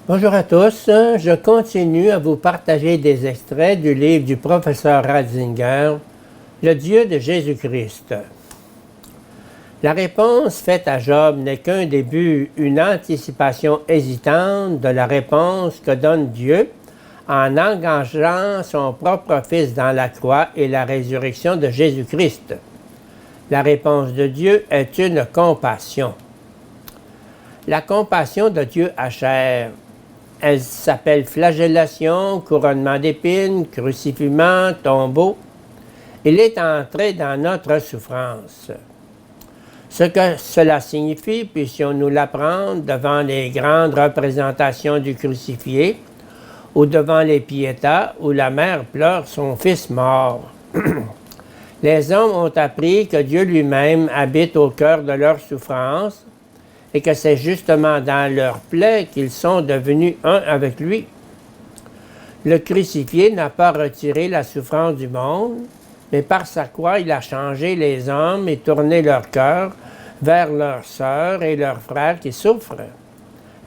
Bonjour à tous, je continue à vous partager des extraits du livre du professeur Ratzinger, Le Dieu de Jésus-Christ. La réponse faite à Job n'est qu'un début, une anticipation hésitante de la réponse que donne Dieu en engageant son propre Fils dans la croix et la résurrection de Jésus-Christ. La réponse de Dieu est une compassion. La compassion de Dieu a chair. Elle s'appelle flagellation, couronnement d'épines, crucifixion, tombeau. Il est entré dans notre souffrance. Ce que cela signifie, puissions-nous l'apprendre devant les grandes représentations du crucifié, ou devant les piétas où la mère pleure son fils mort. Les hommes ont appris que Dieu lui-même habite au cœur de leur souffrance, et que c'est justement dans leur plaie qu'ils sont devenus un avec lui. Le crucifié n'a pas retiré la souffrance du monde, mais par sa croix, il a changé les hommes et tourné leur cœur vers leurs sœurs et leurs frères qui souffrent.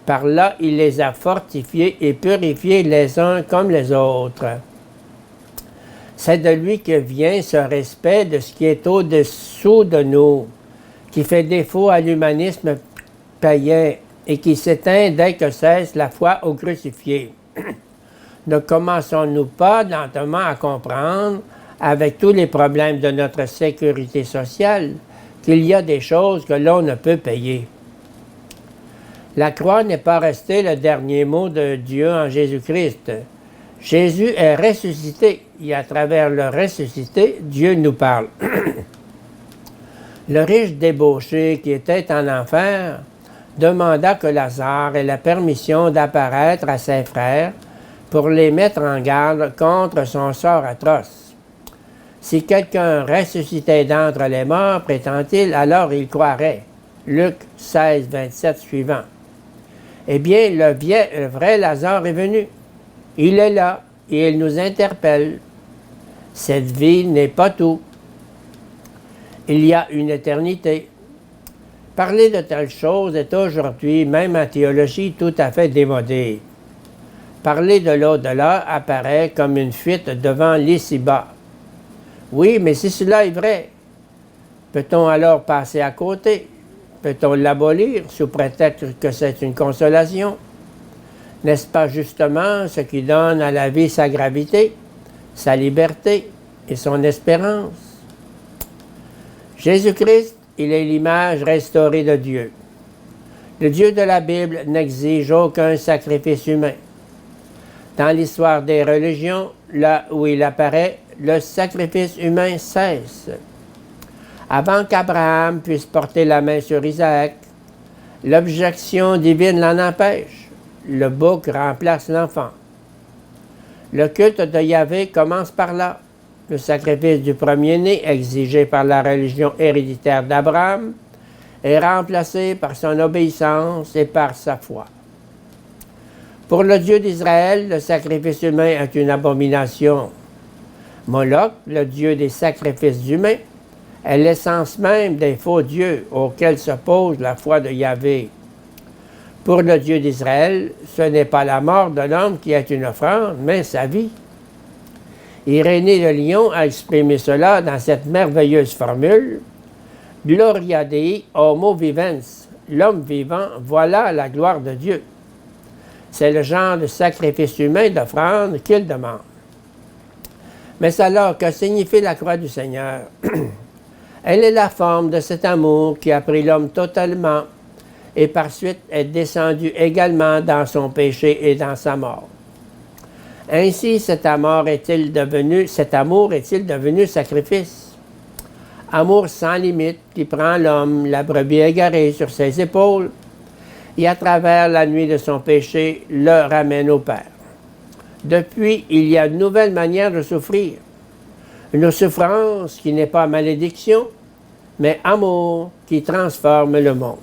Par là, il les a fortifiés et purifiés les uns comme les autres. C'est de lui que vient ce respect de ce qui est au-dessous de nous, qui fait défaut à l'humanisme païen et qui s'éteint dès que cesse la foi au crucifié. Ne commençons-nous pas lentement à comprendre, avec tous les problèmes de notre sécurité sociale, qu'il y a des choses que l'on ne peut payer? La croix n'est pas restée le dernier mot de Dieu en Jésus-Christ. Jésus est ressuscité et à travers le ressuscité, Dieu nous parle. Le riche débauché qui était en enfer demanda que Lazare ait la permission d'apparaître à ses frères pour les mettre en garde contre son sort atroce. Si quelqu'un ressuscitait d'entre les morts, prétend-il, alors il croirait. Luc 16, 27 suivant. Eh bien, le vrai Lazare est venu. Il est là et il nous interpelle. Cette vie n'est pas tout. Il y a une éternité. Parler de telles choses est aujourd'hui, même en théologie, tout à fait démodé. Parler de l'au-delà apparaît comme une fuite devant l'ici-bas. Oui, mais si cela est vrai, peut-on alors passer à côté? Peut-on l'abolir sous prétexte que c'est une consolation? N'est-ce pas justement ce qui donne à la vie sa gravité, sa liberté et son espérance? Jésus-Christ, il est l'image restaurée de Dieu. Le Dieu de la Bible n'exige aucun sacrifice humain. Dans l'histoire des religions, là où il apparaît, le sacrifice humain cesse. Avant qu'Abraham puisse porter la main sur Isaac, l'objection divine l'en empêche. Le bouc remplace l'enfant. Le culte de Yahvé commence par là. Le sacrifice du premier-né, exigé par la religion héréditaire d'Abraham, est remplacé par son obéissance et par sa foi. Pour le Dieu d'Israël, le sacrifice humain est une abomination. Moloch, le Dieu des sacrifices humains, est l'essence même des faux dieux auxquels s'oppose la foi de Yahvé. Pour le Dieu d'Israël, ce n'est pas la mort de l'homme qui est une offrande, mais sa vie. Irénée de Lyon a exprimé cela dans cette merveilleuse formule « Gloria Dei homo vivens », l'homme vivant, voilà la gloire de Dieu. C'est le genre de sacrifice humain d'offrande qu'il demande. Mais alors, que signifie la croix du Seigneur? Elle est la forme de cet amour qui a pris l'homme totalement et par suite est descendu également dans son péché et dans sa mort. Ainsi, cet amour est-il devenu sacrifice? Amour sans limite qui prend l'homme, la brebis égarée, sur ses épaules et à travers la nuit de son péché, le ramène au Père. Depuis, il y a une nouvelle manière de souffrir. Une souffrance qui n'est pas malédiction, mais amour qui transforme le monde.